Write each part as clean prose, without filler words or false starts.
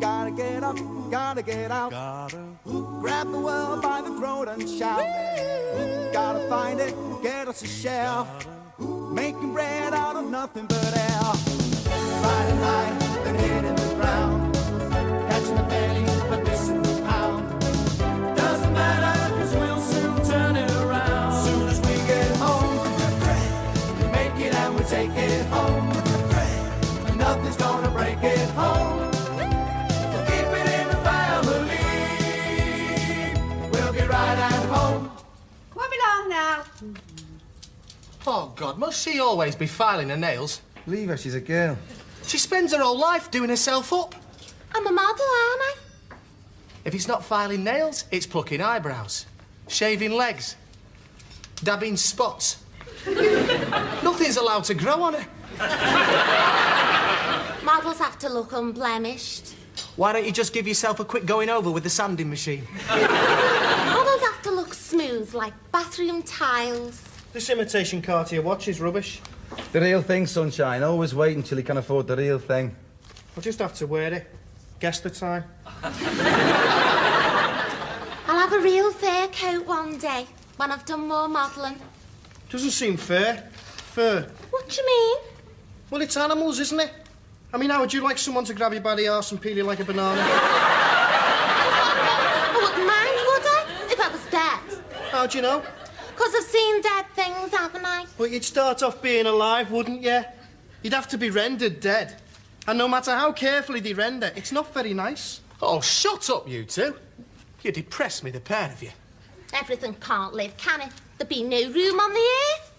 Gotta get up, gotta get out. Grab the world by the throat and shout. Gotta find it, get us a shell. Making bread out of nothing but air. Riding high, then hitting the ground. Catching the penny, but missing the pound. Doesn't matter, cause we'll soon turn it around. Soon as we get home, we make it and we take it home. Nothing's gonna break it home. We'll keep it in the family. We'll be right at home. Come along now. Oh, God, must she always be filing her nails? Leave her, she's a girl. She spends her whole life doing herself up. I'm a model, aren't I? If it's not filing nails, it's plucking eyebrows, shaving legs, dabbing spots. Nothing's allowed to grow on her. Models have to look unblemished. Why don't you just give yourself a quick going over with the sanding machine? Models have to look smooth like bathroom tiles. This imitation Cartier watch is rubbish. The real thing, Sunshine. Always wait until you can afford the real thing. I'll just have to wear it. Guess the time. I'll have a real fair coat one day when I've done more modelling. Doesn't seem fair. Fair. What do you mean? Well, it's animals, isn't it? I mean, how would you like someone to grab you by the arse and peel you like a banana? I wouldn't mind, would I? If I was dead. How do you know? Because I've seen dead things, haven't I? Well, you'd start off being alive, wouldn't you? You'd have to be rendered dead. And no matter how carefully they render, it's not very nice. Oh, shut up, you two. You depress me, the pair of you. Everything can't live, can it? There'd be no room on the earth.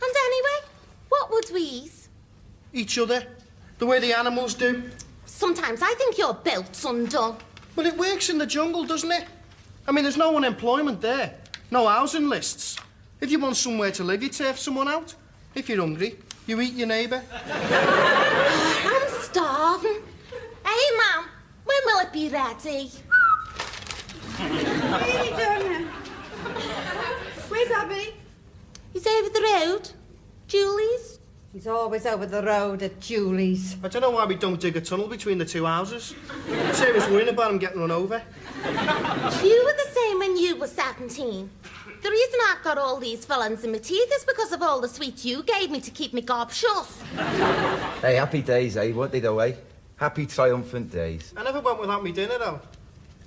And anyway, what would we eat? Each other. The way the animals do. Sometimes I think you're built undone. Well, it works in the jungle, doesn't it? I mean, there's no unemployment there. No housing lists. If you want somewhere to live, you turf someone out. If you're hungry, you eat your neighbour. I'm starving. Hey, Mum, when will it be ready? What are you doing now? Where's Abby? He's over the road. Julie's. He's always over the road at Julie's. I don't know why we don't dig a tunnel between the two houses. Sarah's worrying about him getting run over. You were the same when you were 17. The reason I've got all these fillings in my teeth is because of all the sweets you gave me to keep me gob shut. Hey, happy days, eh? Weren't they, though, eh? Happy, triumphant days. I never went without me dinner, though.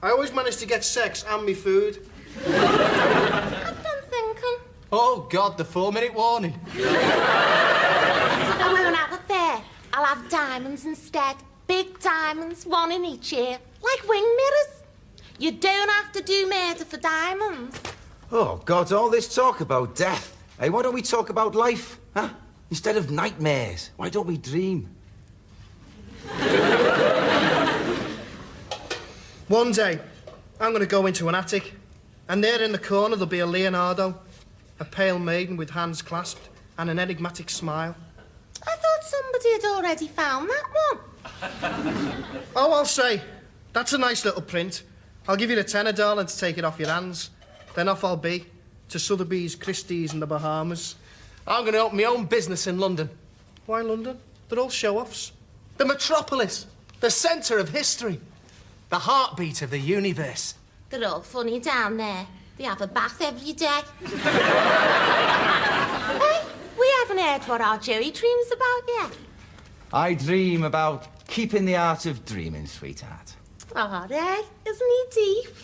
I always managed to get sex and me food. I've done thinking. Oh, God, the 4-minute warning. I won't have a fair. I'll have diamonds instead. Big diamonds, one in each ear. Like wing mirrors. You don't have to do murder for diamonds. Oh, God, all this talk about death. Hey, why don't we talk about life, huh? Instead of nightmares, why don't we dream? One day, I'm going to go into an attic, and there in the corner there'll be a Leonardo, a pale maiden with hands clasped and an enigmatic smile. I thought somebody had already found that one. Oh, I'll say, that's a nice little print. I'll give you the tenner, darling, to take it off your hands. Then off I'll be, to Sotheby's, Christie's and the Bahamas. I'm going to open my own business in London. Why London? They're all show-offs. The metropolis, the centre of history, the heartbeat of the universe. They're all funny down there. They have a bath every day. Hey, we haven't heard what our Joey dreams about yet. I dream about keeping the art of dreaming, sweetheart. Oh, Ray, isn't he deep?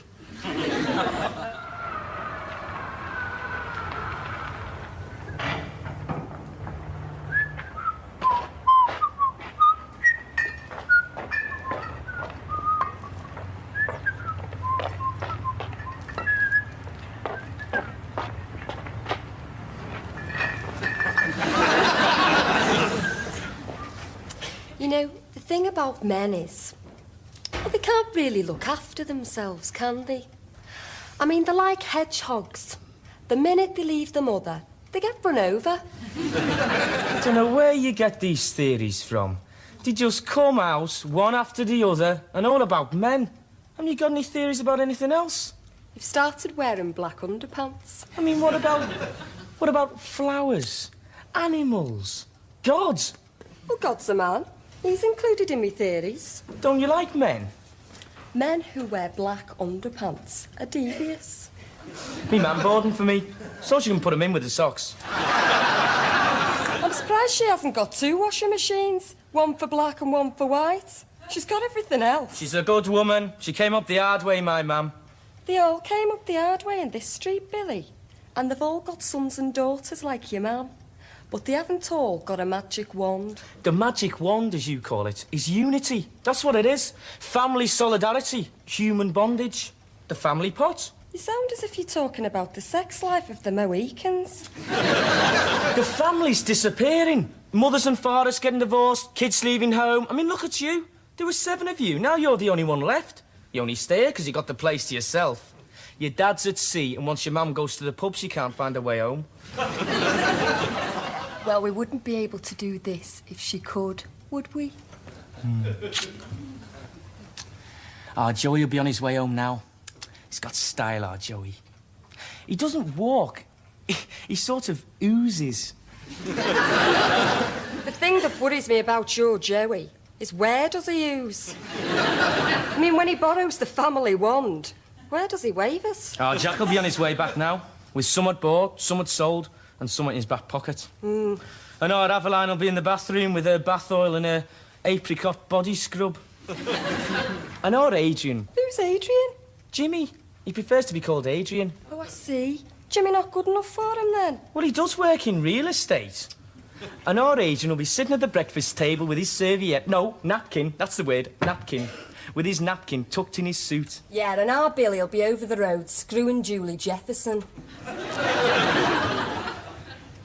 You know, the thing about men is, well, they can't really look after themselves, can they? I mean, they're like hedgehogs. The minute they leave the mother, they get run over. I don't know where you get these theories from. They just come out, one after the other, and all about men. Haven't you got any theories about anything else? You've started wearing black underpants. I mean, what about flowers, animals, God? Well, God's a man. He's included in me theories. Don't you like men? Men who wear black underpants are devious. Me man bought them for me, so she can put them in with the socks. I'm surprised she hasn't got 2 washing machines. One for black and one for white. She's got everything else. She's a good woman. She came up the hard way, my mam. They all came up the hard way in this street, Billy. And they've all got sons and daughters like your mam. But they haven't all got a magic wand. The magic wand, as you call it, is unity. That's what it is. Family solidarity, human bondage, the family pot. You sound as if you're talking about the sex life of the Mohicans. The family's disappearing. Mothers and fathers getting divorced, kids leaving home. I mean, look at you. There were 7 of you. Now you're the only one left. You only stay here because you got the place to yourself. Your dad's at sea, and once your mum goes to the pub, she can't find her way home. Well, we wouldn't be able to do this if she could, would we? Our Joey will be on his way home now. He's got style, our Joey. He doesn't walk. He sort of oozes. The thing that worries me about your Joey is where does he use? I mean, when he borrows the family wand, where does he wave us? Our Jack will be on his way back now, with somewhat bought, somewhat sold, and somewhat in his back pocket. And our Aveline will be in the bathroom with her bath oil and her apricot body scrub. And our Adrian. Who's Adrian? Jimmy. He prefers to be called Adrian. Oh, I see. Jimmy not good enough for him, then? Well, he does work in real estate. And our Adrian will be sitting at the breakfast table with his serviette. No, napkin. That's the word. Napkin. With his napkin tucked in his suit. Yeah, and our Billy will be over the road screwing Julie Jefferson.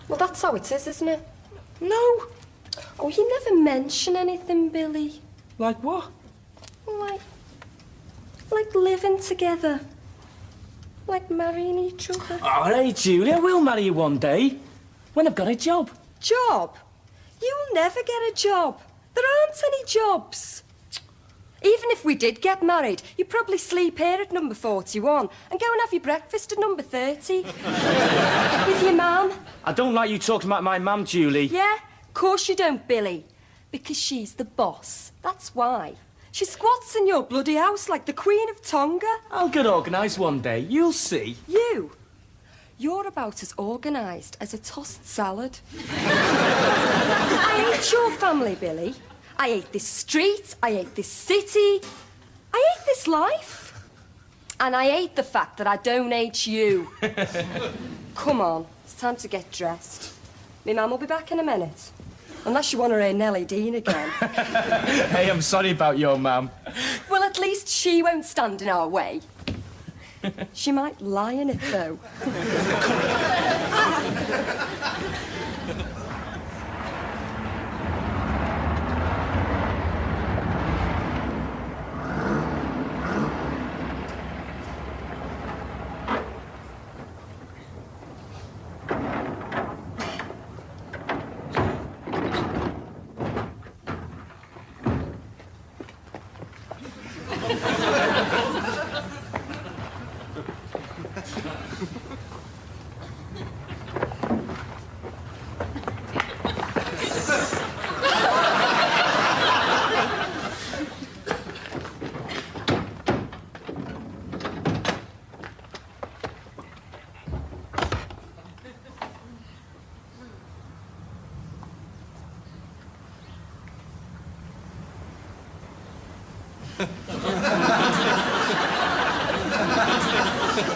Well, that's how it is, isn't it? No. Oh, you never mention anything, Billy. Like what? Like living together. Like marrying each other. All right, Julia, we'll marry you one day. When I've got a job. Job? You'll never get a job. There aren't any jobs. Even if we did get married, you'd probably sleep here at number 41 and go and have your breakfast at number 30. With your mum. I don't like you talking about my mum, Julie. Yeah? Of course you don't, Billy. Because she's the boss. That's why. She squats in your bloody house like the Queen of Tonga. I'll get organised one day. You'll see. You're about as organised as a tossed salad. I hate your family, Billy. I hate this street. I hate this city. I hate this life. And I hate the fact that I don't hate you. Come on, it's time to get dressed. My mum will be back in a minute. Unless you want to hear Nellie Dean again. Hey, I'm sorry about your mum. Well, at least she won't stand in our way. She might lie in it, though.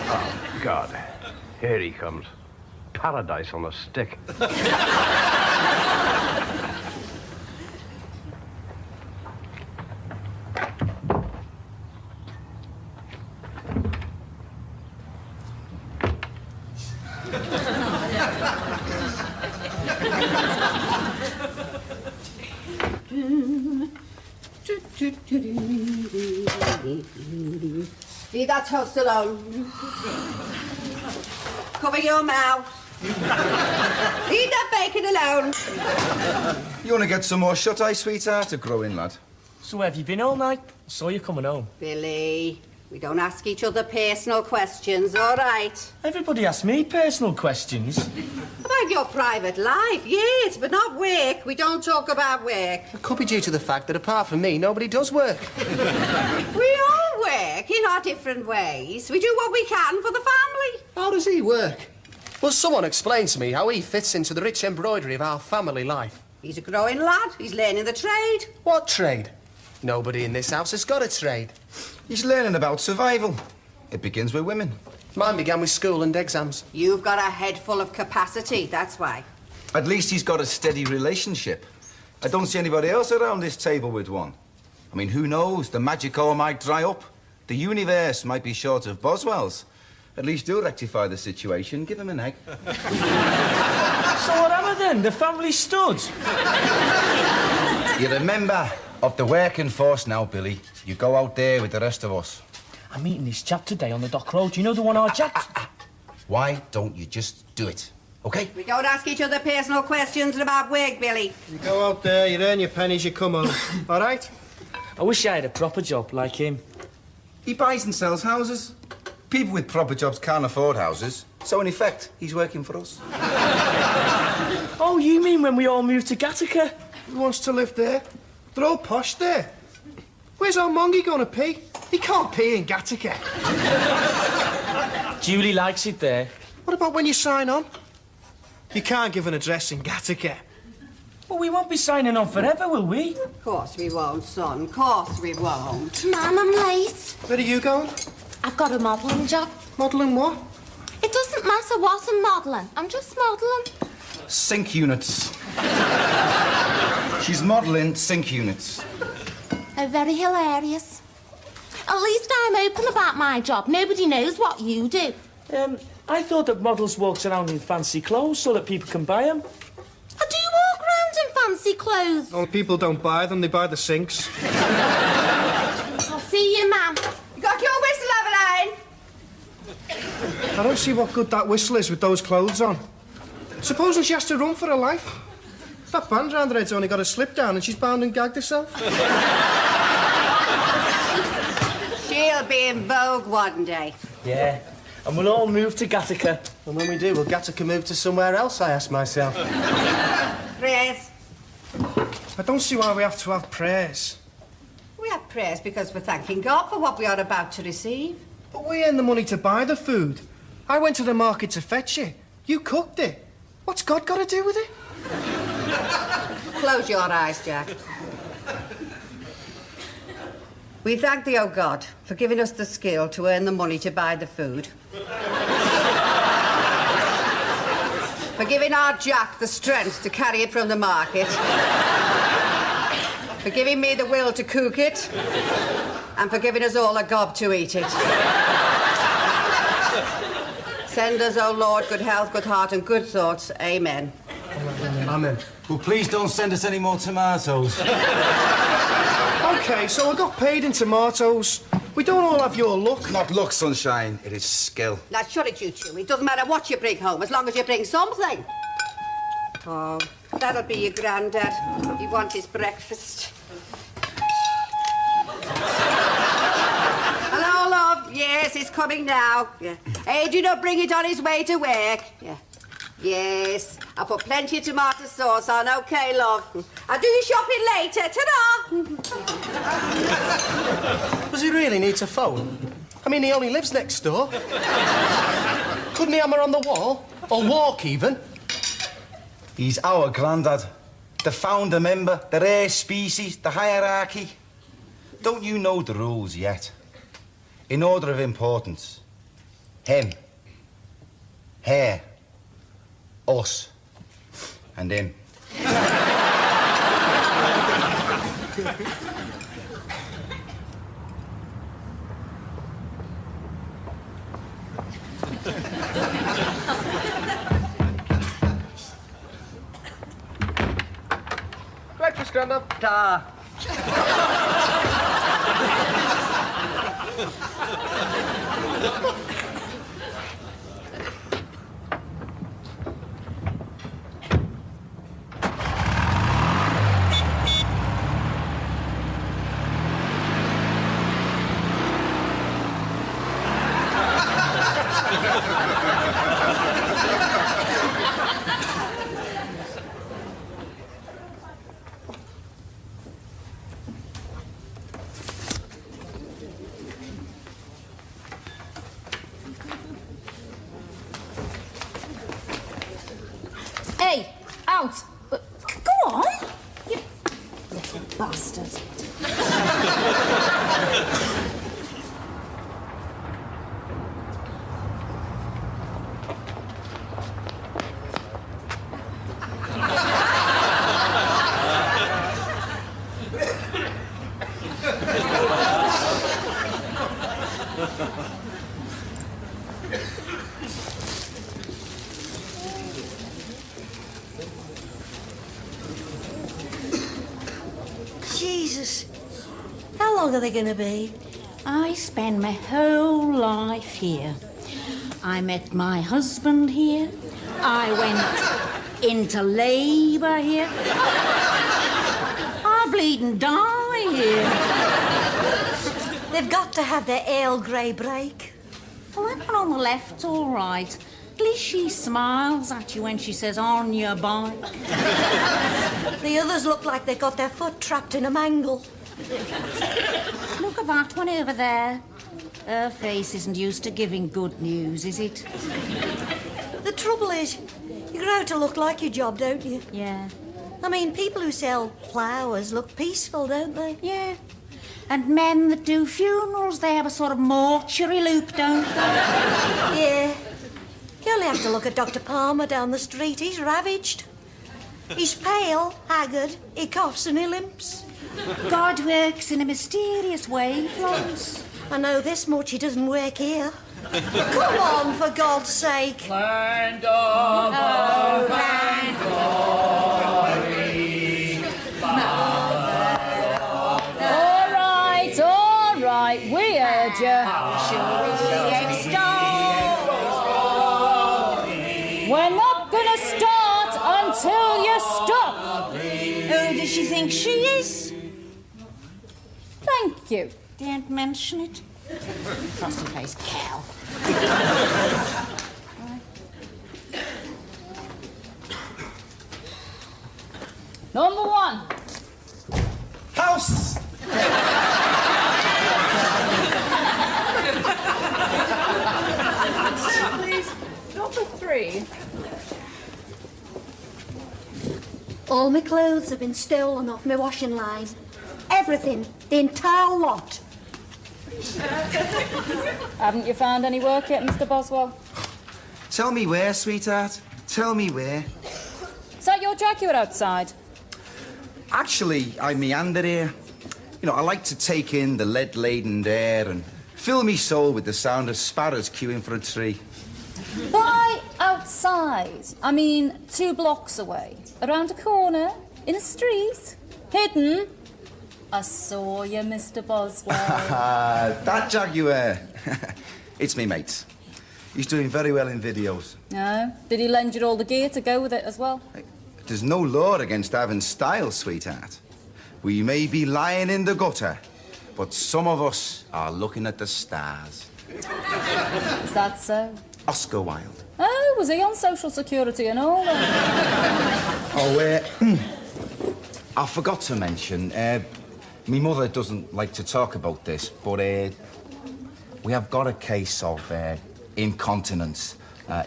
Oh, God. Here he comes. Paradise on a stick. Leave that toast alone. Cover your mouth. Leave that bacon alone. You want to get some more shut-eye, sweetheart, or grow in, lad? So where have you been all night? I saw you coming home. Billy, we don't ask each other personal questions, all right? Everybody asks me personal questions. About your private life, yes, but not work. We don't talk about work. It could be due to the fact that apart from me, nobody does work. We all work. work in our different ways. We do what we can for the family. How does he work? Will someone explain to me how he fits into the rich embroidery of our family life? He's a growing lad. He's learning the trade. What trade? Nobody in this house has got a trade. He's learning about survival. It begins with women. Mine began with school and exams. You've got a head full of capacity, that's why. At least he's got a steady relationship. I don't see anybody else around this table with one. I mean, who knows? The magic ore might dry up. The universe might be short of Boswells. At least do rectify the situation. Give him an egg. So what am I then? The family studs? You're a member of the working force now, Billy. You go out there with the rest of us. I'm meeting this chap today on the dock road. You know the one our Jack... Why don't you just do it, OK? We don't ask each other personal questions about work, Billy. You go out there, you earn your pennies, you come home. All right? I wish I had a proper job like him. He buys and sells houses. People with proper jobs can't afford houses. So, in effect, he's working for us. Oh, you mean when we all moved to Gattaca? Who wants to live there? They're all posh there. Where's our Mongie going to pee? He can't pee in Gattaca. Julie likes it there. What about when you sign on? You can't give an address in Gattaca. Well, we won't be signing on forever, will we? Of course we won't, son. Of course we won't. Mum, I'm late. Where are you going? I've got a modelling job. Modelling what? It doesn't matter what I'm modelling. I'm just modelling. Sink units. She's modelling sink units. Oh, very hilarious. At least I'm open about my job. Nobody knows what you do. I thought that models walked around in fancy clothes so that people can buy them. I do walk around in fancy clothes. Only people don't buy them, they buy the sinks. I'll see you, Mum. You got your whistle, Eveline? I don't see what good that whistle is with those clothes on. Supposing she has to run for her life? That band round her head's only got a slip down and she's bound and gagged herself. She'll be in vogue one day. Yeah, and we'll all move to Gattaca. And when we do, will Gattaca move to somewhere else, I ask myself. Prayers. I don't see why we have to have prayers. We have prayers because we're thanking God for what we are about to receive. But we earn the money to buy the food. I went to the market to fetch it. You cooked it. What's God got to do with it? Close your eyes, Jack. We thank thee, O God, for giving us the skill to earn the money to buy the food. For giving our Jack the strength to carry it from the market. For giving me the will to cook it. And for giving us all a gob to eat it. Send us, O Lord, good health, good heart, and good thoughts. Amen. Amen. Well, please don't send us any more tomatoes. OK, so I got paid in tomatoes. We don't all have your luck. Not luck, sunshine. It is skill. Now, shut it, you two. It doesn't matter what you bring home, as long as you bring something. Oh, that'll be your granddad. He wants his breakfast. Hello, love. Yes, he's coming now. Yeah. Hey, do not bring it on his way to work. Yeah. Yes, I'll put plenty of tomato sauce on. OK, love. I'll do your shopping later. Ta-da! Does he really need to phone? I mean, he only lives next door. Couldn't he hammer on the wall? Or walk, even? He's our granddad. The founder member, the rare species, the hierarchy. Don't you know the rules yet? In order of importance. Him. Her. Us. And him. Breakfast, Grandad. Ta. out. Go on. You little bastard. Jesus, how long are they going to be? I spend my whole life here. I met my husband here. I went into labour here. I bleeding die here. They've got to have their Earl Grey break. Well, that one on the left's all right. At least she smiles at you when she says, on your bike. The others look like they got their foot trapped in a mangle. Look at that one over there. Her face isn't used to giving good news, is it? The trouble is, you grow to look like your job, don't you? Yeah. I mean, people who sell flowers look peaceful, don't they? Yeah. And men that do funerals, they have a sort of mortuary look, don't they? Yeah. You only have to look at Dr. Palmer down the street. He's ravaged. He's pale, haggard, he coughs and he limps. God works in a mysterious way, Florence. I know this much, he doesn't work here. Come on, for God's sake. Land of hope and glory. All right, we heard you. We're not gonna start until you stop. Who does she think she is? Thank you. Don't mention it. Frosty-faced cow. Number one. House! Please. Number three. All my clothes have been stolen off my washing line. Everything, the entire lot. Haven't you found any work yet, Mr. Boswell? Tell me where, sweetheart. Tell me where. Is that your Jaguar outside? Actually, I meander here. You know, I like to take in the lead-laden air and fill me soul with the sound of sparrows queuing for a tree. By outside, I mean 2 blocks away, around a corner, in a street, hidden. I saw you, Mr. Boswell. That Jaguar. It's me, mate. He's doing very well in videos. No? Did he lend you all the gear to go with it as well? There's no law against having style, sweetheart. We may be lying in the gutter, but some of us are looking at the stars. Is that so? Oscar Wilde. Oh, was he on Social Security and all that? Oh, I forgot to mention, my mother doesn't like to talk about this, but we have got a case of incontinence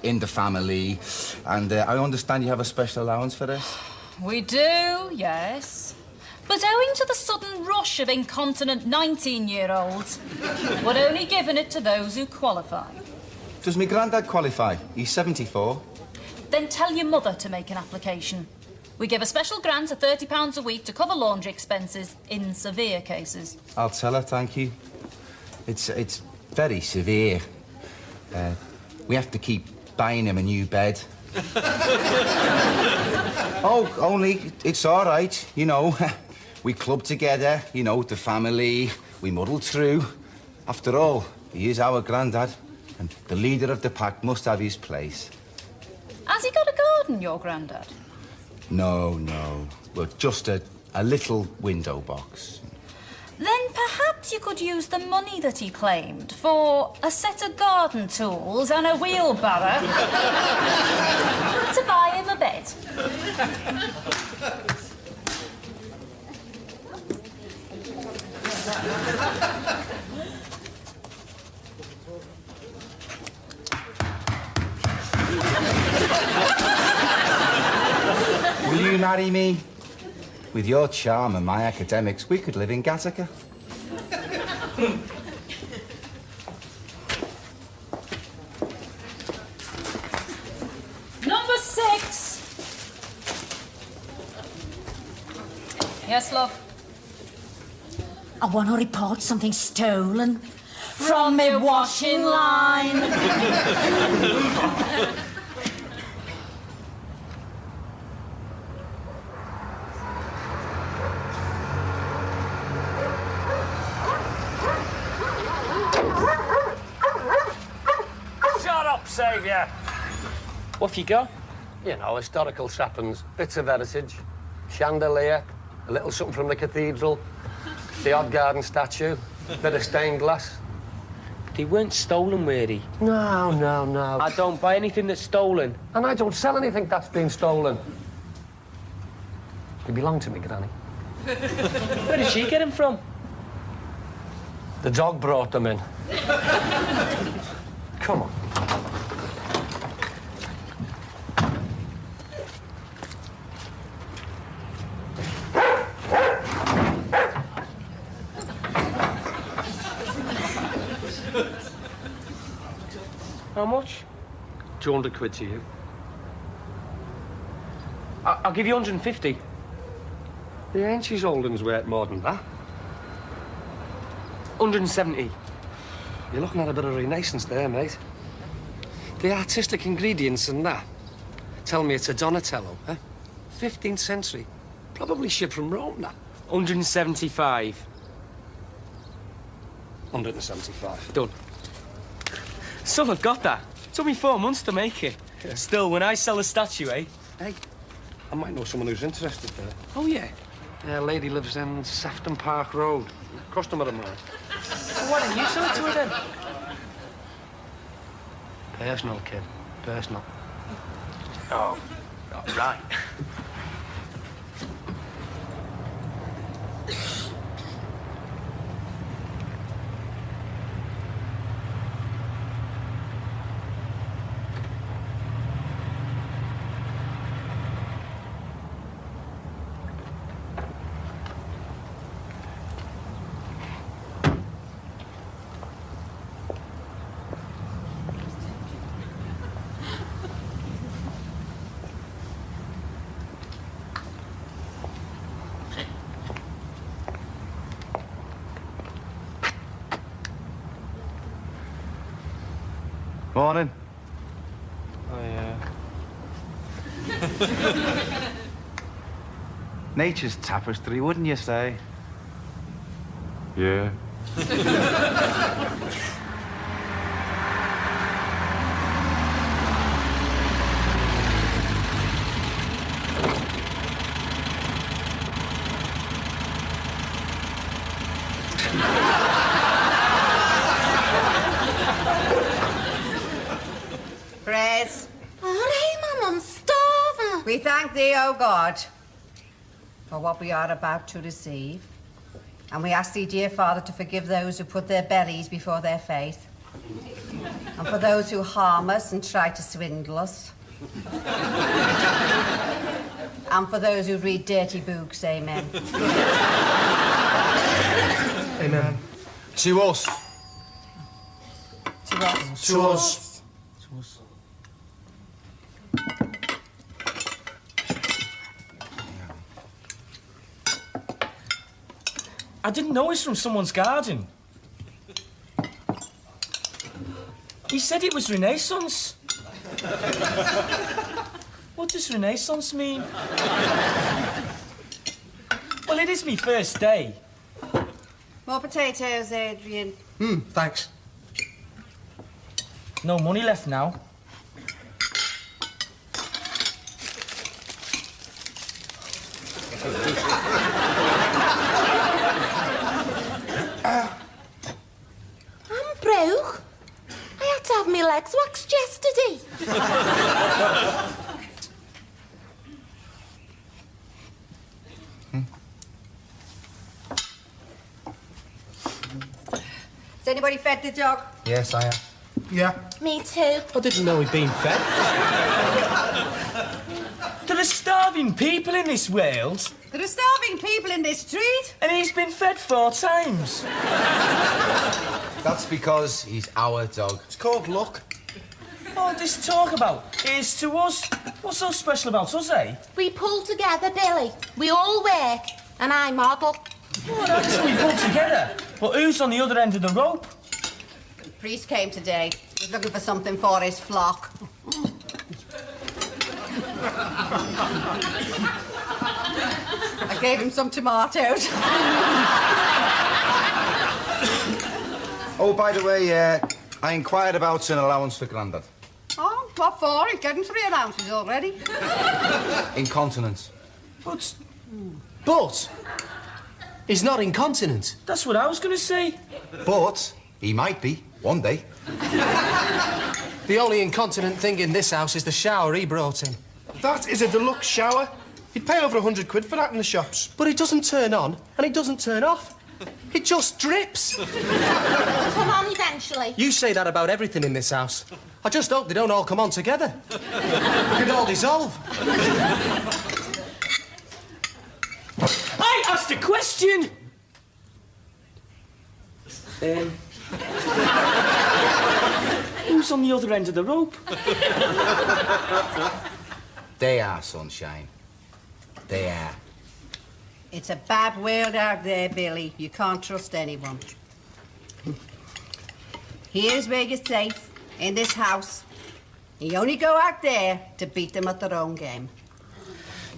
in the family, and I understand you have a special allowance for this? We do, yes. But owing to the sudden rush of incontinent 19-year-olds, we're only giving it to those who qualify. Does my granddad qualify? He's 74. Then tell your mother to make an application. We give a special grant of £30 a week to cover laundry expenses in severe cases. I'll tell her, thank you. It's very severe. We have to keep buying him a new bed. Oh, only it's all right, you know. We club together, you know, the family. We muddle through. After all, he is our granddad, and the leader of the pack must have his place. Has he got a garden, your granddad? No. Well, just a little window box. Then perhaps you could use the money that he claimed for a set of garden tools and a wheelbarrow to buy him a bed. marry me? With your charm and my academics, we could live in Gattaca. Number 6. Yes, love. I want to report something stolen. From me washing line. Shut up, Saviour! What have you got? You know, historical trappings, bits of heritage, chandelier, a little something from the cathedral, the odd garden statue, bit of stained glass. They weren't stolen, were they? No, no, no. I don't buy anything that's stolen. And I don't sell anything that's been stolen. They belong to me, Granny. Where did she get them from? The dog brought them in. Come on. How much? 200 quid to you. I'll give you 150. The ancient Holden's worth more than that. 170. You're looking at a bit of Renaissance there, mate. The artistic ingredients and that tell me it's a Donatello, eh? 15th century. Probably shipped from Rome, that. 175. 175. Done. Son, I've got that. Took me 4 months to make it. Yeah. Still, when I sell a statue, eh? Hey, I might know someone who's interested there. Oh, yeah? Yeah, a lady lives in Sefton Park Road. Customer of mine. Well, why don't you sell it to her then? Personal, kid. Personal. Oh, right. Morning. Oh, yeah. Nature's tapestry, wouldn't you say? Yeah. Praise. All right, Mum, I'm starving. We thank thee, O God, for what we are about to receive. And we ask thee, dear Father, to forgive those who put their bellies before their faith. And for those who harm us and try to swindle us. And for those who read dirty books, amen. Amen. To us. To us. To us. I didn't know it's from someone's garden. He said it was Renaissance. What does Renaissance mean? Well, it is me first day. More potatoes, Adrian. Thanks. No money left now. I'm broke. I had to have my legs waxed yesterday. Has anybody fed the dog? Yes, I am. Yeah. Me too. I didn't know he'd been fed. Did There are starving people in this world. There are starving people in this street. And he's been fed 4 times. That's because he's our dog. It's called luck. Oh, this talk about is to us. What's so special about us, eh? We pull together, Billy. We all work, and I model. Oh, that's we pull together. But who's on the other end of the rope? The priest came today. He's looking for something for his flock. I gave him some tomatoes. Oh, by the way, I inquired about an allowance for Grandad. Oh, what for? He's getting 3 allowances already. Incontinence. But he's not incontinent. That's what I was going to say. But he might be, one day. The only incontinent thing in this house is the shower he brought in. That is a deluxe shower. You'd pay over 100 quid for that in the shops. But it doesn't turn on and it doesn't turn off. It just drips. It'll come on eventually. You say that about everything in this house. I just hope they don't all come on together. They could all dissolve. I asked a question. Who's on the other end of the rope? They are, sunshine. They are. It's a bad world out there, Billy. You can't trust anyone. Here's where you're safe, in this house. You only go out there to beat them at their own game.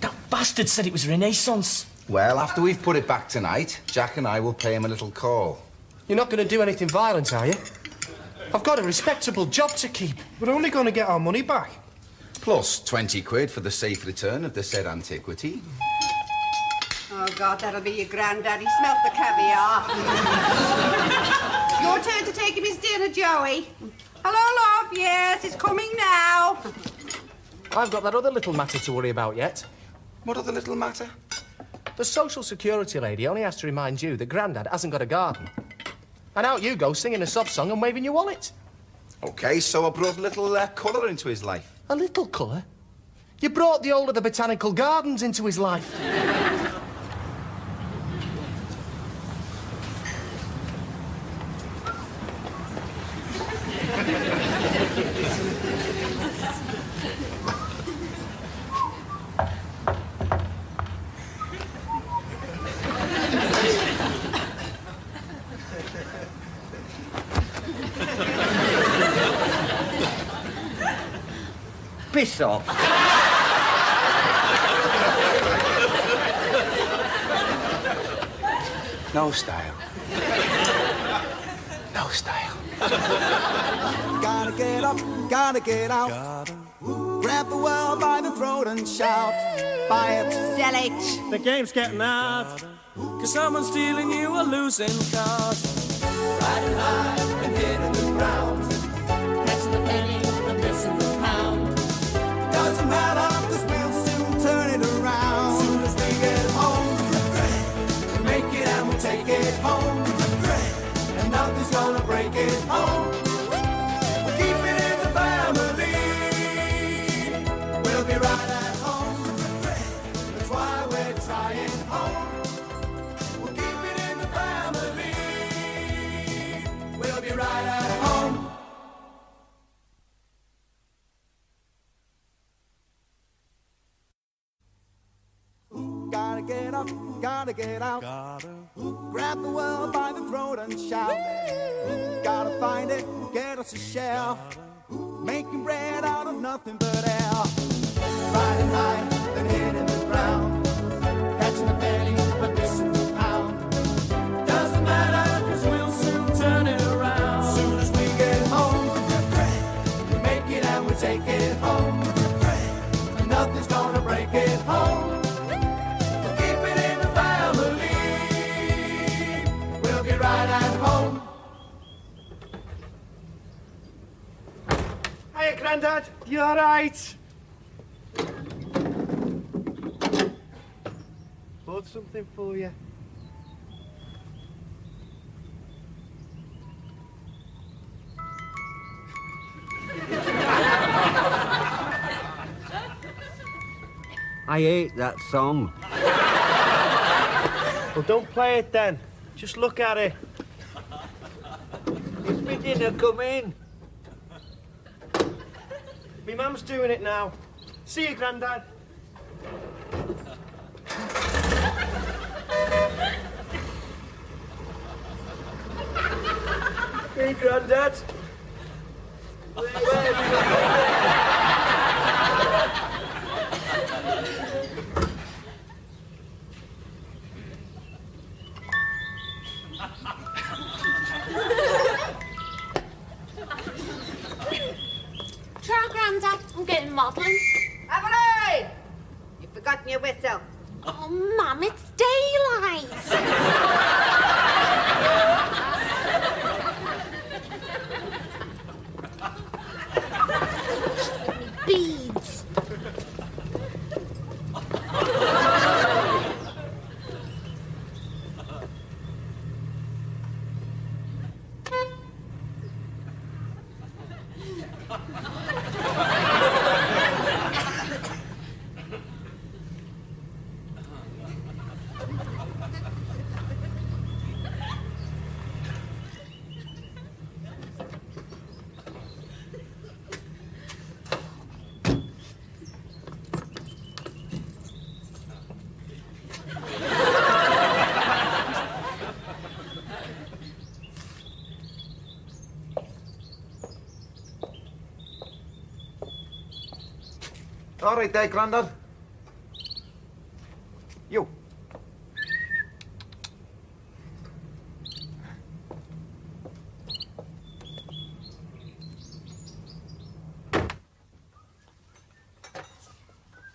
That bastard said it was Renaissance. Well, after we've put it back tonight, Jack and I will pay him a little call. You're not going to do anything violent, are you? I've got a respectable job to keep. We're only going to get our money back. Plus 20 quid for the safe return of the said antiquity. Oh, God, that'll be your granddaddy. Smelt the caviar. Your turn to take him his dinner, Joey. Hello, love. Yes, it's coming now. I've got that other little matter to worry about yet. What other little matter? The social security lady only has to remind you that Grandad hasn't got a garden. And out you go singing a sob song and waving your wallet. OK, so I brought a little colour into his life. A little colour? You brought the whole of the botanical gardens into his life. Piss off. No style. No style. Gotta get up, gotta get out. Grab the world by the throat and shout. Buy it, sell it. The game's getting out. Cause someone's stealing you or losing cars. Riding high and hitting the ground. Catching the penny and missing the pound. doesn't matter, cause we'll soon turn it around. Soon as we get home, we make it and we take it home. And nothing's gonna break it home. We'll keep it in the family. We'll be right at home. That's why we're trying home. We'll keep it in the family. We'll be right at home. Gotta get up, gotta get out. Grab the world by the throat and shout. Gotta find it, get us a shell. Making bread out of nothing but air. Riding high, then hitting the ground. Catching a penny, but missing the pound. Doesn't matter, cause we'll soon turn it around. Soon as we get home, we make it and we take it home. And nothing's gonna break it home. Right at home. Hiya, Grandad. You all right? Bought something for you. hate that song. Well, don't play it then. Just look at it. Is my dinner coming? Me mum's doing it now. See you, Grandad. Hey, Grandad. Ciao, Grandad. I'm getting modelling. Evelyn! You've forgotten your whistle. Oh, Mum, it's daylight. Beads. All right there, Grandad. You.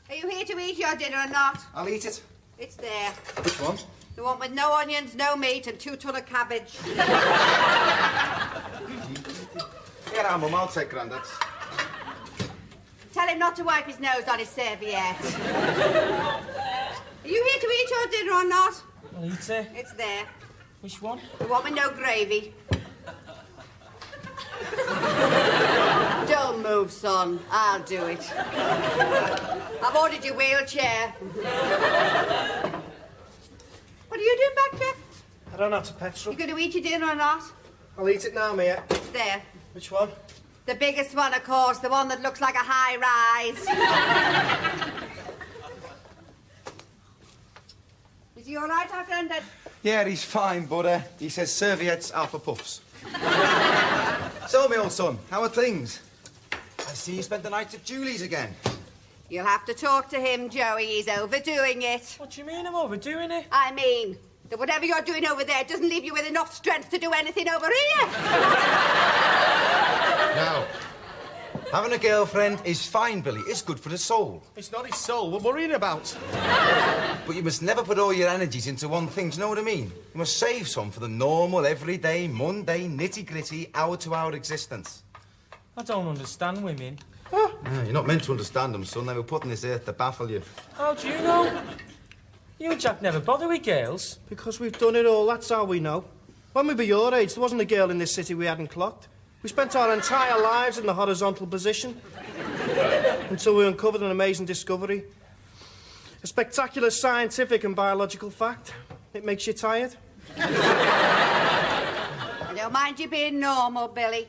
Are you here to eat your dinner or not? I'll eat it. It's there. Which one? The one with no onions, no meat, and 2 ton of cabbage. Get on, Mum. I'll take Grandad's. Tell him not to wipe his nose on his serviette. Are you here to eat your dinner or not? I'll eat it. It's there. Which one? The one with no gravy. Don't move, son. I'll do it. I've ordered your wheelchair. What are you doing back there? I don't have to petrol. You going to eat your dinner or not? I'll eat it now, Mia. It's there. Which one? The biggest one, of course. The one that looks like a high rise. Is he all right, our Grandad? Yeah, he's fine, but he says serviettes are for puffs. So, my old son, how are things? I see you spent the night at Julie's again. You'll have to talk to him, Joey. He's overdoing it. What do you mean I'm overdoing it? I mean that whatever you're doing over there doesn't leave you with enough strength to do anything over here. Now, having a girlfriend is fine, Billy. It's good for the soul. It's not his soul we're worrying about. But you must never put all your energies into one thing, do you know what I mean? You must save some for the normal, everyday, mundane, nitty-gritty, hour-to-hour existence. I don't understand women. Yeah, you're not meant to understand them, son. They were put on this earth to baffle you. How do you know? You and Jack never bother with girls. Because we've done it all, that's how we know. When we were your age, there wasn't a girl in this city we hadn't clocked. We spent our entire lives in the horizontal position. Until we uncovered an amazing discovery. A spectacular scientific and biological fact. It makes you tired. I don't mind you being normal, Billy.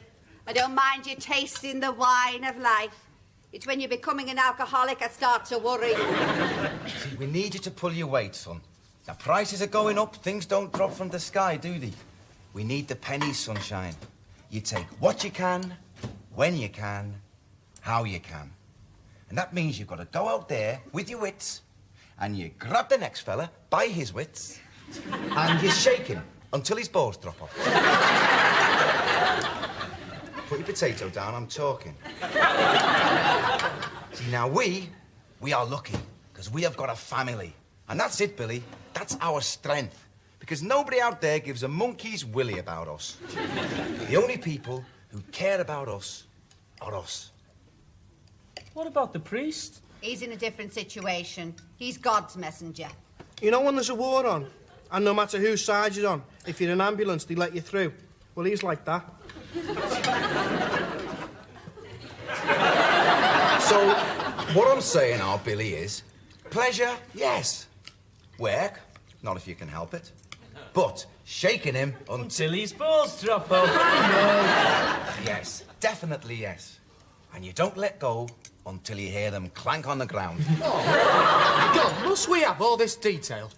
I don't mind you tasting the wine of life. It's when you're becoming an alcoholic I start to worry. See, we need you to pull your weight, son. The prices are going up. Things don't drop from the sky, do they? We need the pennies, sunshine. You take what you can, when you can, how you can. And that means you've got to go out there with your wits and you grab the next fella by his wits and you shake him until his balls drop off. Put your potato down, I'm talking. See, now we are lucky because we have got a family. And that's it, Billy. That's our strength. Because nobody out there gives a monkey's willy about us. The only people who care about us are us. What about the priest? He's in a different situation. He's God's messenger. You know when there's a war on, and no matter whose side you're on, if you're an ambulance, they let you through. Well, he's like that. So, what I'm saying, our Billy, is Pleasure, yes. Work, not if you can help it. But shaking him Until his balls drop off. I know. Yes, definitely yes. And you don't let go until you hear them clank on the ground. God, must we have all this detail?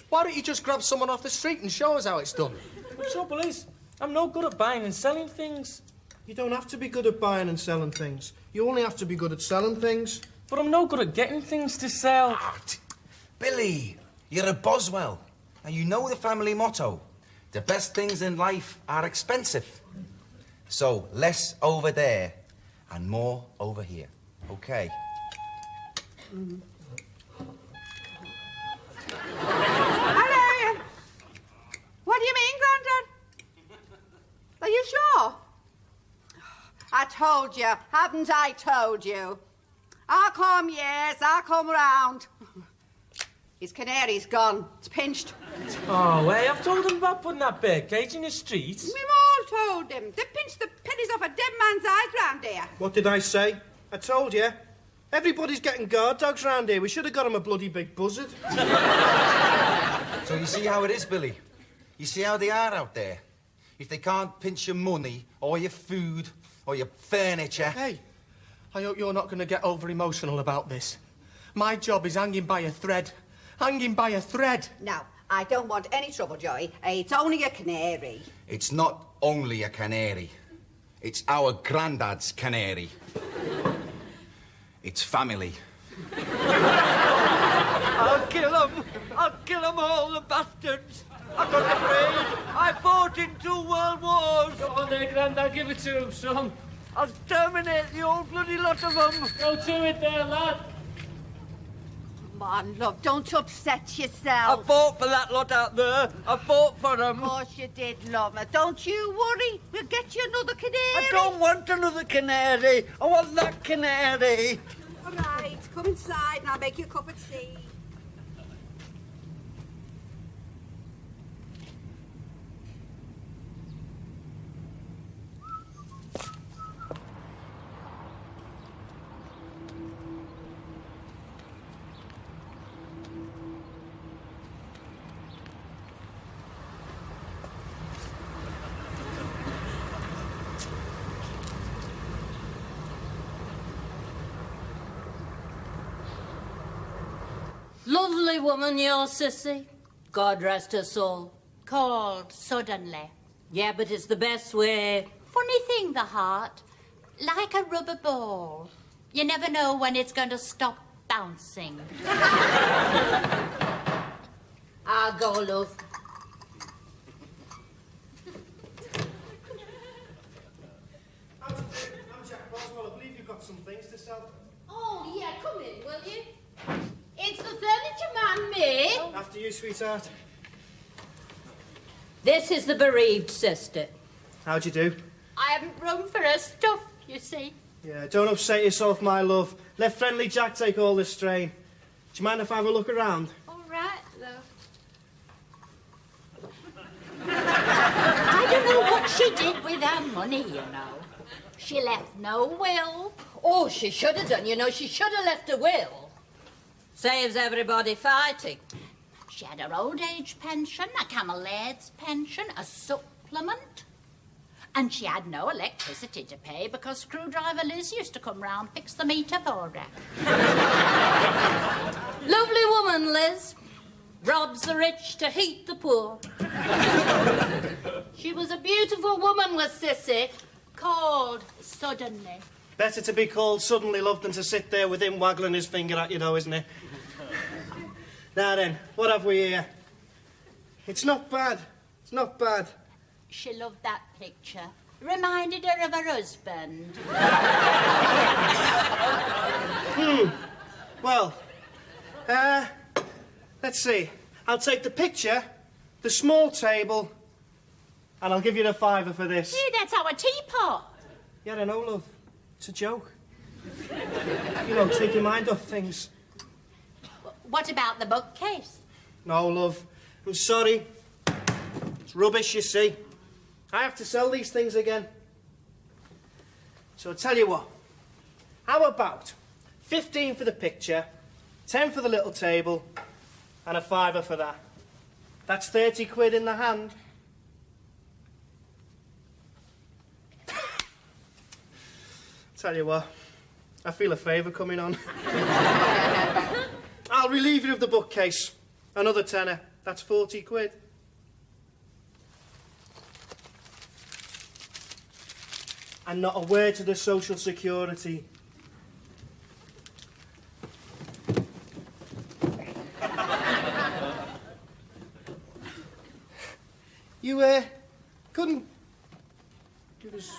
Why don't you just grab someone off the street and show us how it's done? The trouble is, I'm no good at buying and selling things. You don't have to be good at buying and selling things. You only have to be good at selling things. But I'm no good at getting things to sell. Billy, you're a Boswell. And you know the family motto. The best things in life are expensive. So less over there and more over here. Okay? Hello. What do you mean, Grandad? Are you sure? I told you, haven't I told you? I'll come, yes, I'll come round. His canary's gone. It's pinched. Oh, hey, I've told him about putting that bird cage in the streets. We've all told him. They pinched the pennies off a dead man's eyes round here. What did I say? I told you. Everybody's getting guard dogs round here. We should have got him a bloody big buzzard. So you see how it is, Billy? You see how they are out there? If they can't pinch your money or your food or your furniture... Hey, I hope you're not going to get over-emotional about this. My job is hanging by a thread. Hanging by a thread. Now, I don't want any trouble, Joey. It's only a canary. It's not only a canary. It's our granddad's canary. It's family. I'll kill them. I'll kill them all, the bastards. I'm not afraid. I fought in 2 world wars. Come on there, Grandad, give it to him, son. I'll terminate the old bloody lot of them. Go to it there, lad. Come on, love, don't upset I yourself. fought for that lot out there. I fought for them. Of course you did, love. Now, don't you worry. We'll get you another canary. I don't want another canary. I want that canary. All right, come inside and I'll make you a cup of tea. Lovely woman, your sissy. God rest her soul. Called suddenly. Yeah, but it's the best way. Funny thing, the heart. Like a rubber ball. You never know when it's going to stop bouncing. I'll go, love. I'm Jack Boswell. I believe you've got some things to sell. Oh, yeah, come in, will you? It's the furniture man, me. After you, sweetheart. This is the bereaved sister. How'd you do? I haven't room for her stuff, you see. Yeah, don't upset yourself, my love. Let friendly Jack take all the strain. Do you mind if I have a look around? All right, love. I don't know what she did with her money, you know. She left no will. Oh, she should have done, you know. She should have left a will. Saves everybody fighting. She had her old age pension, a Camel Laird's pension, a supplement. And she had no electricity to pay because screwdriver Liz used to come round, fix the meter for her. Lovely woman, Liz. Robs the rich to heat the poor. She was a beautiful woman, was Sissy. Called suddenly. Better to be called suddenly, love, than to sit there with him waggling his finger at you, though, isn't it? Now then, what have we here? It's not bad. It's not bad. She loved that picture. Reminded her of her husband. Well, let's see. I'll take the picture, the small table, and I'll give you the £5 for this. Hey, that's our teapot. Yeah, I know, love. It's a joke. You know, take your mind off things. What about the bookcase? No, love. I'm sorry. It's rubbish, you see. I have to sell these things again. So I'll tell you what. How about 15 for the picture 10 for the little table, and a £5 for that. That's 30 quid in the hand. Tell you what, I feel a favour coming on. I'll relieve you of the bookcase. Another tenner. That's 40 quid. And not a word to the Social Security. You, couldn't give us...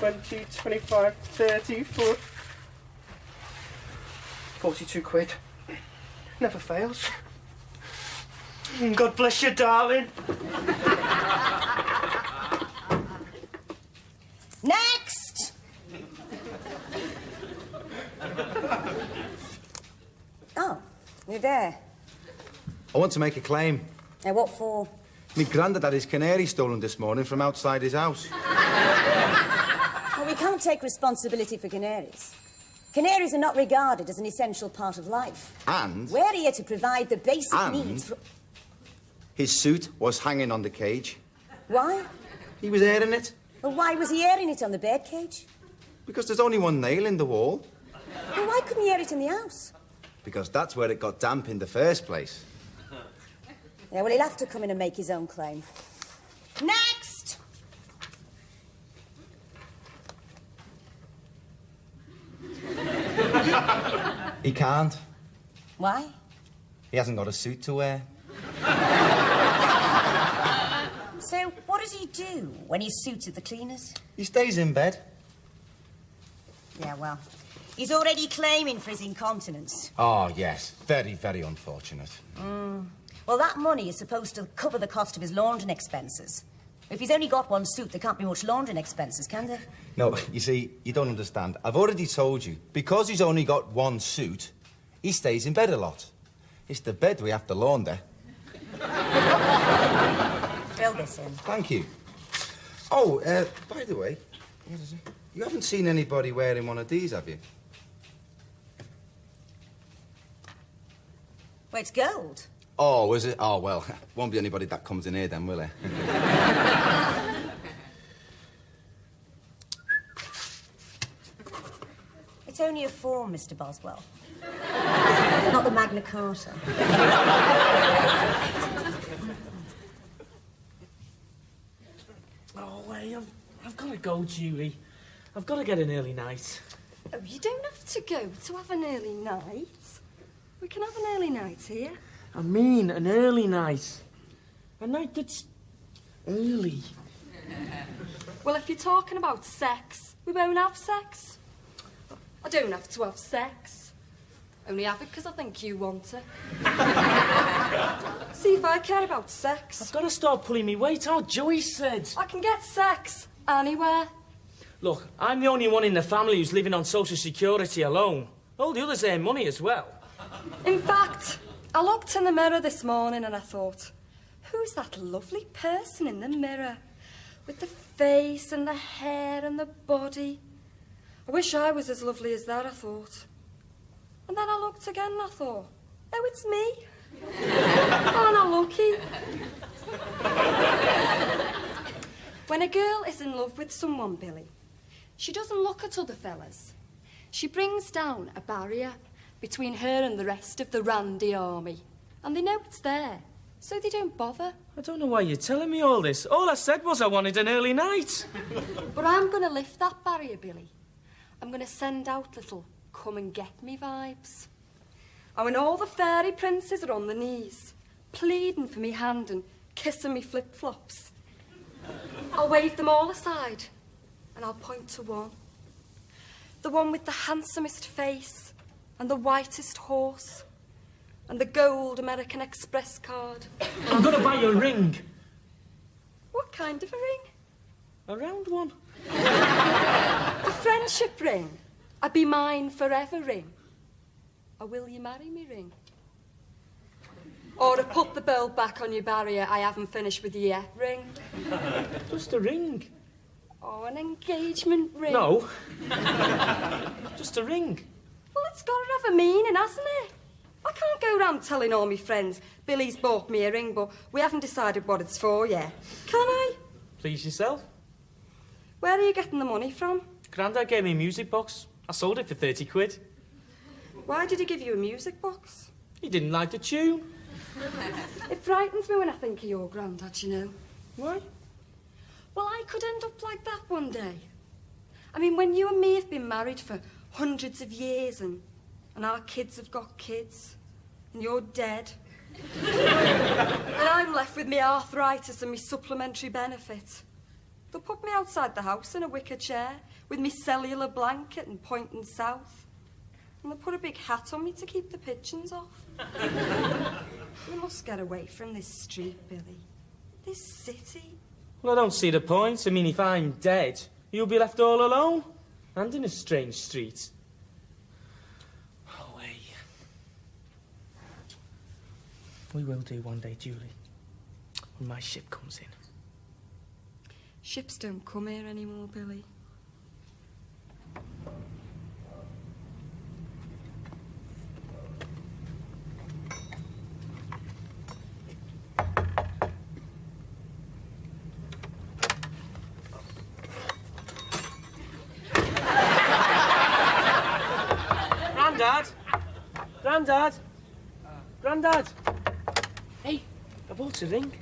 $20, $25, $30, $40, 42 quid. Never fails. God bless you, darling. Next! Oh, you're there. I want to make a claim. Now, what for? My grandad had his canary stolen this morning from outside his house. Well, we can't take responsibility for canaries. Canaries are not regarded as an essential part of life. And... We're here to provide the basic needs for... his suit was hanging on the cage. Why? He was airing it. Well, why was he airing it on the bed cage? Because there's only one nail in the wall. Well, why couldn't he air it in the house? Because that's where it got damp in the first place. Yeah, well, he'll have to come in and make his own claim. Next! He can't. Why? He hasn't got a suit to wear. So, what does he do when he's suited the cleaners? He stays in bed. Yeah, well, he's already claiming for his incontinence. Oh, yes. Very, very unfortunate. Well, that money is supposed to cover the cost of his laundering expenses. If he's only got one suit, there can't be much laundering expenses, can there? No, you see, you don't understand. I've already told you. Because he's only got one suit, he stays in bed a lot. It's the bed we have to launder. Fill this in. Thank you. Oh, by the way, what is it? You haven't seen anybody wearing one of these, have you? Well, it's gold. Oh, is it? Oh, well, won't be anybody that comes in here then, will there? It's only a form, Mr. Boswell. Not the Magna Carta. Oh, hey, I've got to go, Julie. I've got to get an early night. Oh, you don't have to go to have an early night. We can have an early night here. I mean an early night. A night that's early. Well, if you're talking about sex, we won't have sex. I don't have to have sex. Only have it because I think you want it. See if I care about sex. I've got to start pulling me weight out, Joey said. I can get sex anywhere. Look, I'm the only one in the family who's living on Social Security alone. All the others earn money as well. In fact, I looked in the mirror this morning and I thought, who's that lovely person in the mirror? With the face and the hair and the body. I wish I was as lovely as that, I thought. And then I looked again and I thought, oh, it's me. Aren't I lucky? When a girl is in love with someone, Billy, she doesn't look at other fellas. She brings down a barrier between her and the rest of the Randy army. And they know it's there, so they don't bother. I don't know why you're telling me all this. All I said was I wanted an early night. But I'm going to lift that barrier, Billy. I'm going to send out little come and get me vibes. And when all the fairy princes are on their knees, pleading for me hand and kissing me flip-flops, I'll wave them all aside and I'll point to one. The one with the handsomest face and the whitest horse and the gold American Express card. I'm going to buy you a ring. What kind of a ring? A round one. A friendship ring. A be mine forever ring. A will you marry me ring. Or a put the bolt back on your barrier, I haven't finished with you yet ring. Just a ring. Oh, an engagement ring. No. Just a ring. Well, it's got to have a meaning, hasn't it? I can't go round telling all my friends Billy's bought me a ring, but we haven't decided what it's for yet. Can I? Please yourself. Where are you getting the money from? Grandad gave me a music box. I sold it for 30 quid. Why did he give you a music box? He didn't like the tune. It frightens me when I think of your granddad, you know. Why? Well, I could end up like that one day. I mean, when you and me have been married for hundreds of years and our kids have got kids and you're dead and I'm left with me arthritis and me supplementary benefit, they'll put me outside the house in a wicker chair with me cellular blanket and pointing south, and they'll put a big hat on me to keep the pigeons off. We must get away from this street, Billy. This city. Well, I don't see the point. I mean, if I'm dead, you'll be left all alone. And in a strange street. Oh, hey. We will do one day, Julie. When my ship comes in. Ships don't come here anymore, Billy. Grandad! Grandad! Hey, I bought a ring.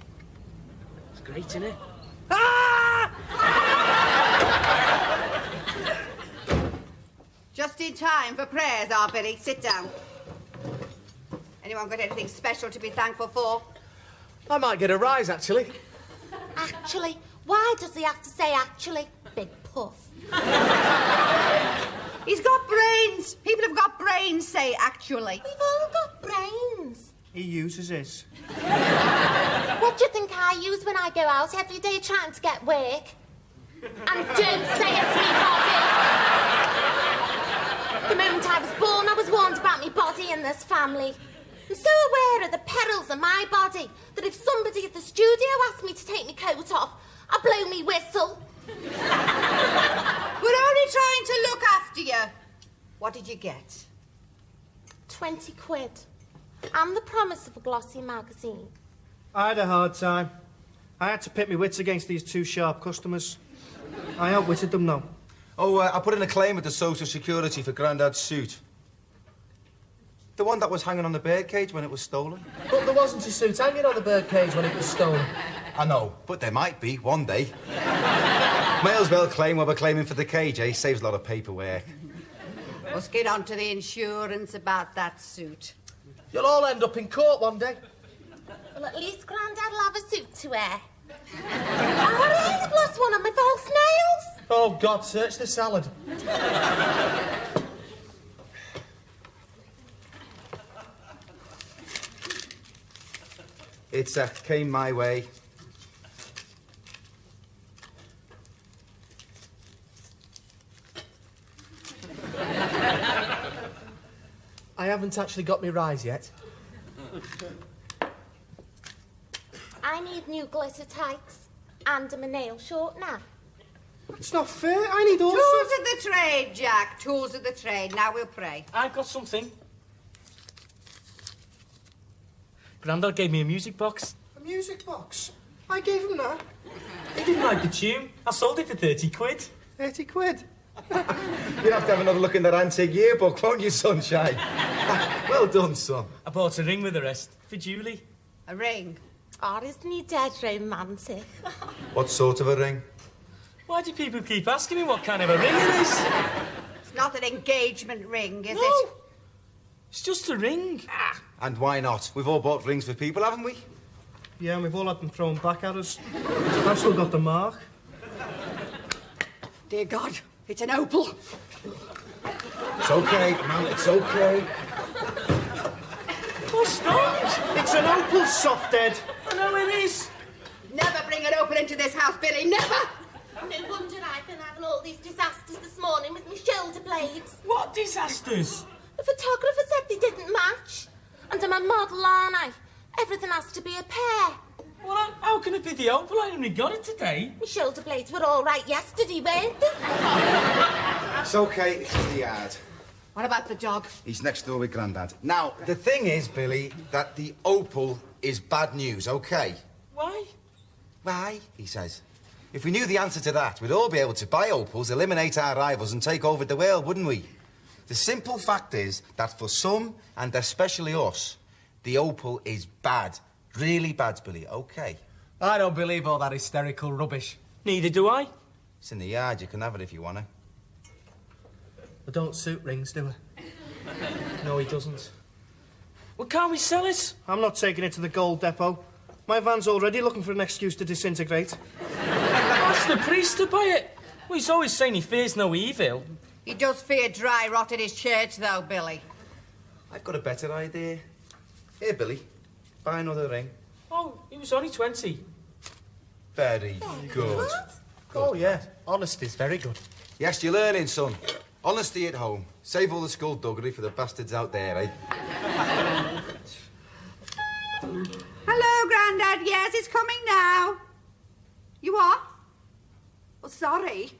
It's great, isn't it? Just in time for prayers, Billy. Sit down. Anyone got anything special to be thankful for? I might get a rise, actually. Actually? Why does he have to say actually? Big puff. He's got brains. People have got brains, say actually. We've all got brains. He uses his. What do you think I use when I go out every day trying to get work? And don't say it's me body. The moment I was born, I was warned about me body in this family. I'm so aware of the perils of my body that if somebody at the studio asked me to take my coat off, I'd blow me whistle. We're only trying to look after you. What did you get? 20 quid. And the promise of a glossy magazine. I had a hard time. I had to pit my wits against these two sharp customers. I outwitted them, though. Oh, I put in a claim with the Social Security for Grandad's suit. The one that was hanging on the birdcage when it was stolen. But there wasn't a suit hanging on the birdcage when it was stolen. I know, but there might be one day. May as well claim what we're claiming for the cage, eh? Saves a lot of paperwork. Let's get on to the insurance about that suit. You'll all end up in court one day. Well, at least Grandad'll have a suit to wear. And what I've lost one of my false nails. Oh, God, search the salad. It came my way. I haven't actually got me rise yet. I need new glitter tights and I'm a nail shortener. It's not fair. I need all Tools of the trade, Jack. Tools of the trade. Now we'll pray. I've got something. Grandad gave me a music box. A music box? I gave him that. He didn't like the tune. I sold it for 30 quid. 30 quid? You'll have to have another look in that antique yearbook, won't you, Sunshine? Well done, son. I bought a ring with the rest for Julie. A ring? Oh, isn't he dead romantic? What sort of a ring? Why do people keep asking me what kind of a ring it is? It's not an engagement ring, is No. it? It's just a ring. And why not? We've all bought rings for people, haven't we? Yeah, and we've all had them thrown back at us. I've still got the mark. Dear God, it's an opal. It's okay, man, it's okay. What's not? It's an opal, Softhead. I know it is. Never bring an opal into this house, Billy, never! No wonder I've been having all these disasters this morning with my shoulder blades. What disasters? The photographer said they didn't match. And I'm a model, aren't I? Everything has to be a pair. Well, how can it be the opal? I only got it today. My shoulder blades were all right yesterday, weren't they? It's okay, it's in the yard. What about the dog? He's next door with Grandad. Now, the thing is, Billy, that the opal is bad news, okay? Why? Why? He says. If we knew the answer to that, we'd all be able to buy opals, eliminate our rivals and take over the world, wouldn't we? The simple fact is that for some, and especially us, the opal is bad. Really bad, Billy, okay? I don't believe all that hysterical rubbish. Neither do I. It's in the yard, you can have it if you want to. I don't suit rings, do I? No, he doesn't. Well, can't we sell it? I'm not taking it to the gold depot. My van's already looking for an excuse to disintegrate. Ask the priest to buy it. Well, he's always saying he fears no evil. He does fear dry rot in his church, though, Billy. I've got a better idea. Here, Billy, buy another ring. Oh, he was only 20. Very good. Oh, yeah. Honesty's very good. Yes, you're learning, son. Honesty at home. Save all the skullduggery for the bastards out there, eh? Hello, Grandad. Yes, it's coming now. You are? Oh, sorry.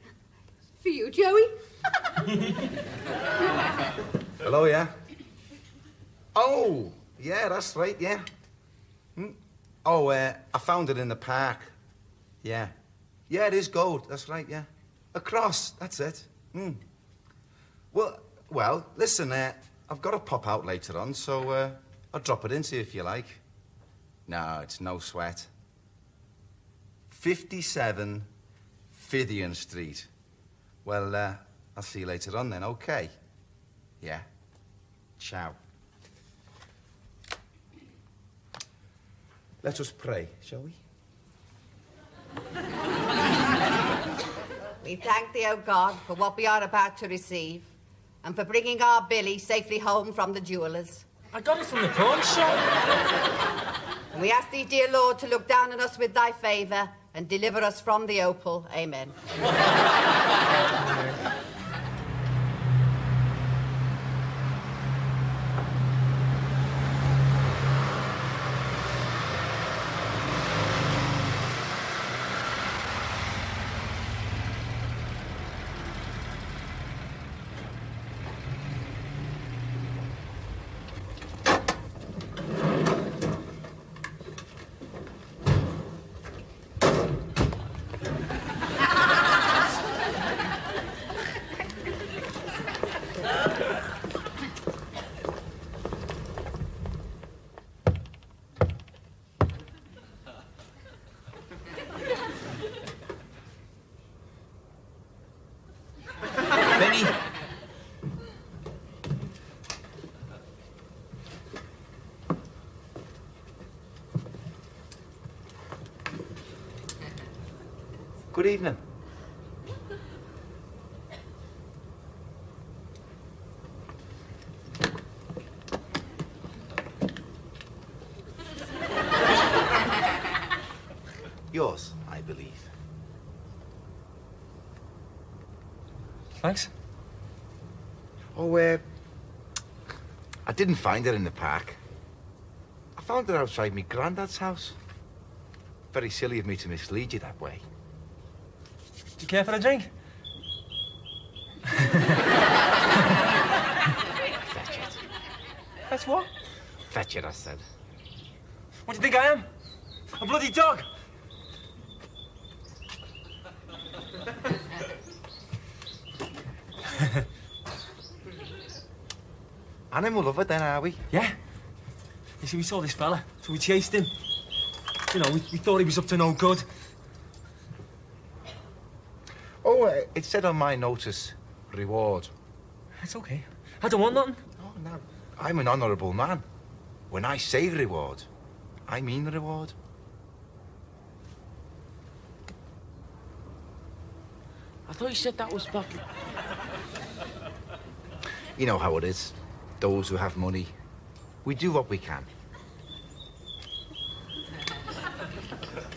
For you, Joey. Hello, yeah? Oh, yeah, that's right, yeah. Oh, I found it in the park. Yeah. Yeah, it is gold, that's right, yeah. A cross, that's it. Well, listen, I've got to pop out later on, so I'll drop it into you if you like. No, it's no sweat. 57 Fithian Street. Well, I'll see you later on then, okay? Yeah. Ciao. Let us pray, shall we? We thank thee, O God, for what we are about to receive, and for bringing our Billy safely home from the jewellers. I got it from the pawn shop. And we ask thee, dear Lord, to look down on us with thy favour and deliver us from the opal. Amen. Benny. Good evening. Yours, I believe. Thanks. Oh, I didn't find it in the park. I found it outside my granddad's house. Very silly of me to mislead you that way. Do you care for a drink? Fetch it. That's what? Fetch it, I said. What do you think I am? A bloody dog? Animal lover then, are we? Yeah. You see, we saw this fella, so we chased him. You know, we thought he was up to no good. Oh, it said on my notice, reward. It's okay. I don't want nothing. Oh, no. I'm an honourable man. When I say reward, I mean reward. I thought you said that was back... You know how it is. Those who have money, we do what we can.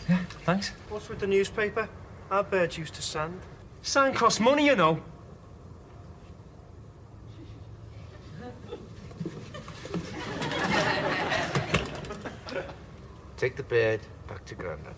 Yeah, thanks. What's with the newspaper? Our birds used to sand. Sand costs money, you know. Take the bird back to Grandad.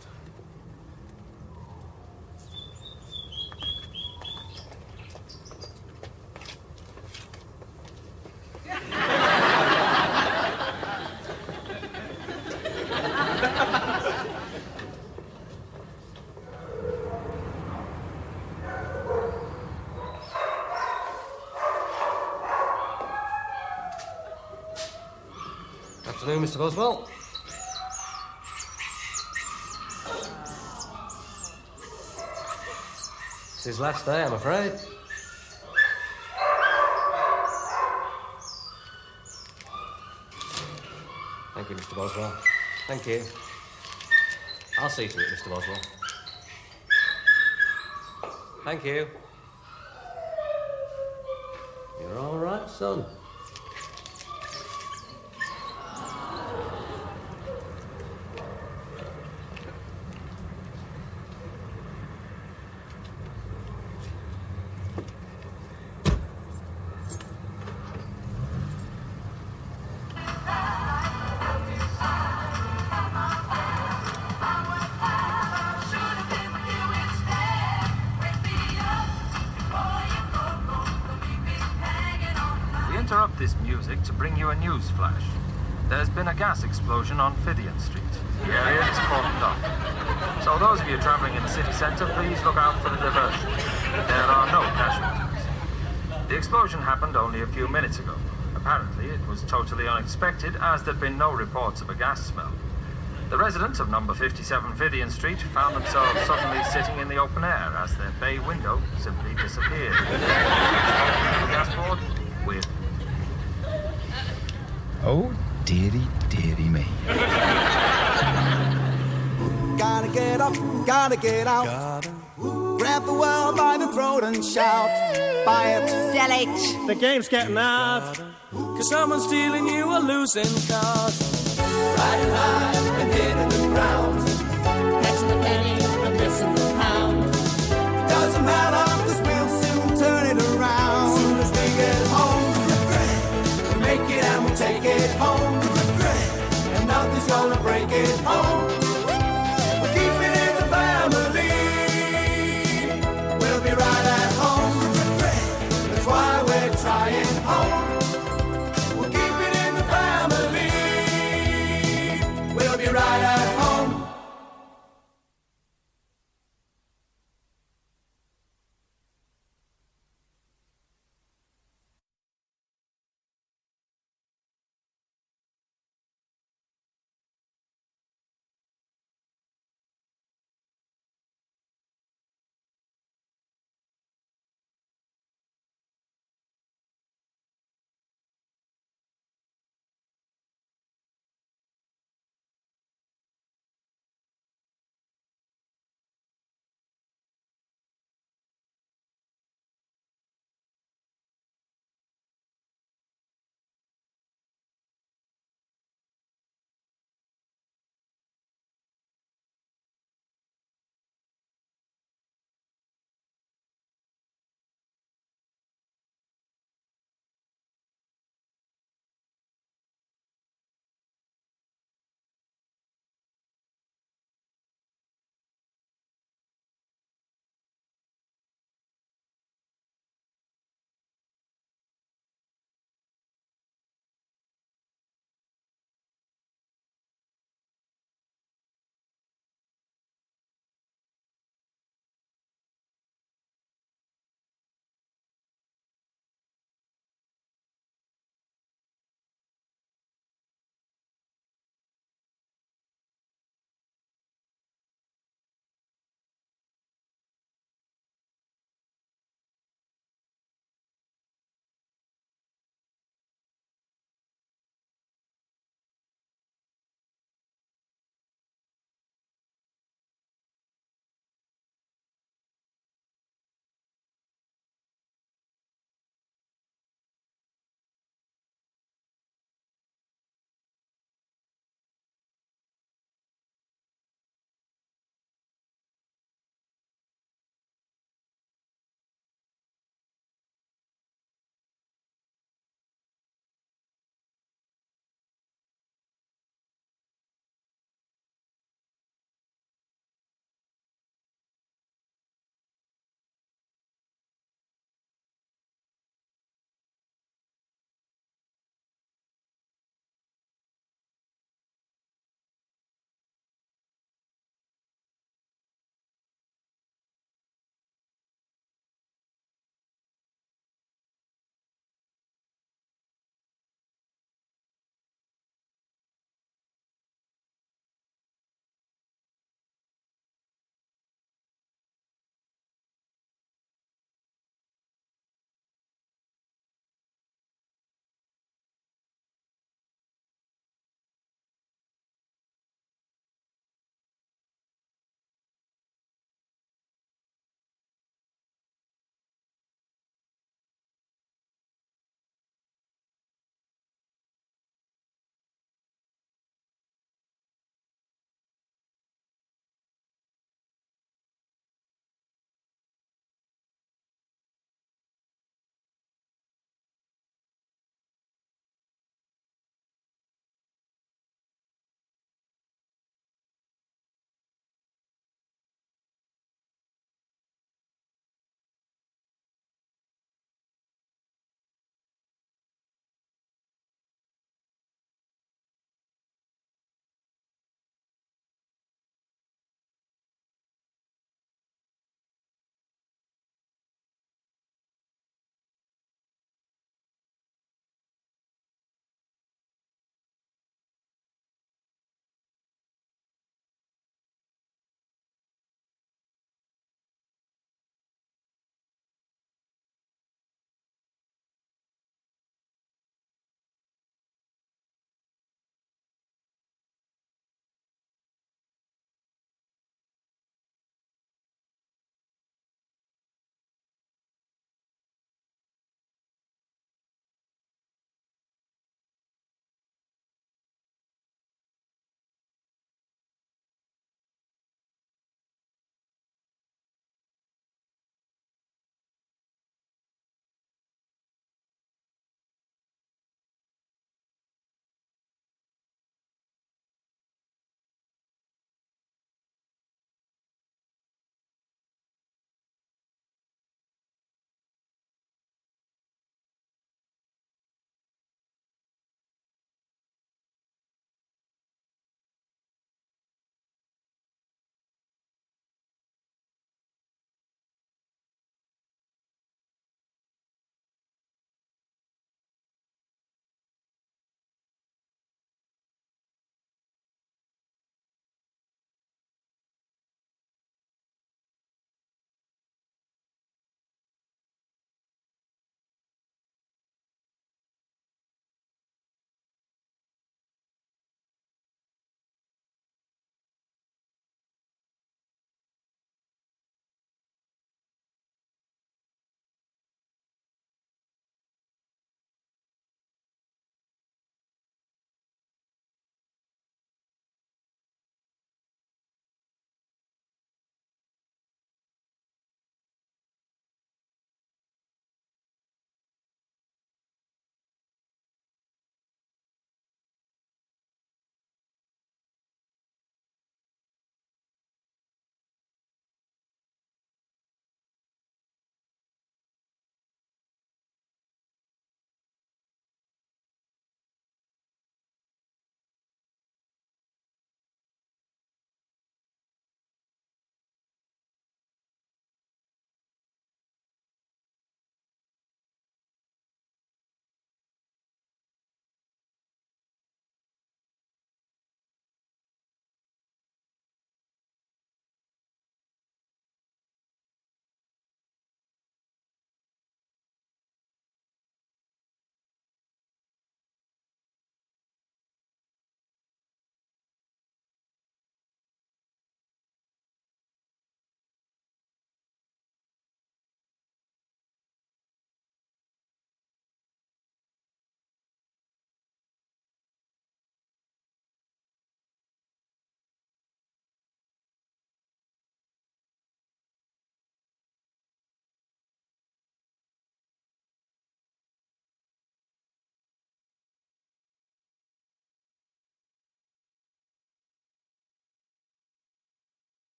Afternoon, Mr. Boswell. It's his last day, I'm afraid. Thank you, Mr. Boswell. Thank you. I'll see to it, Mr. Boswell. Thank you. You're all right, son. Interrupt this music to bring you a news flash. There's been a gas explosion on Fidian Street. The area is cordoned off. So those of you travelling in the city centre, please look out for the diversion. There are no casualties. The explosion happened only a few minutes ago. Apparently, it was totally unexpected, as there'd been no reports of a gas smell. The residents of number 57 Fidian Street found themselves suddenly sitting in the open air as their bay window simply disappeared. The gas board, weird. Oh, dearie, dearie me. Gotta get up, gotta get out. Grab the world by the throat and shout. Buy it, sell it. The game's getting out. Cause someone's stealing you a losing card. Riding high and hitting the ground.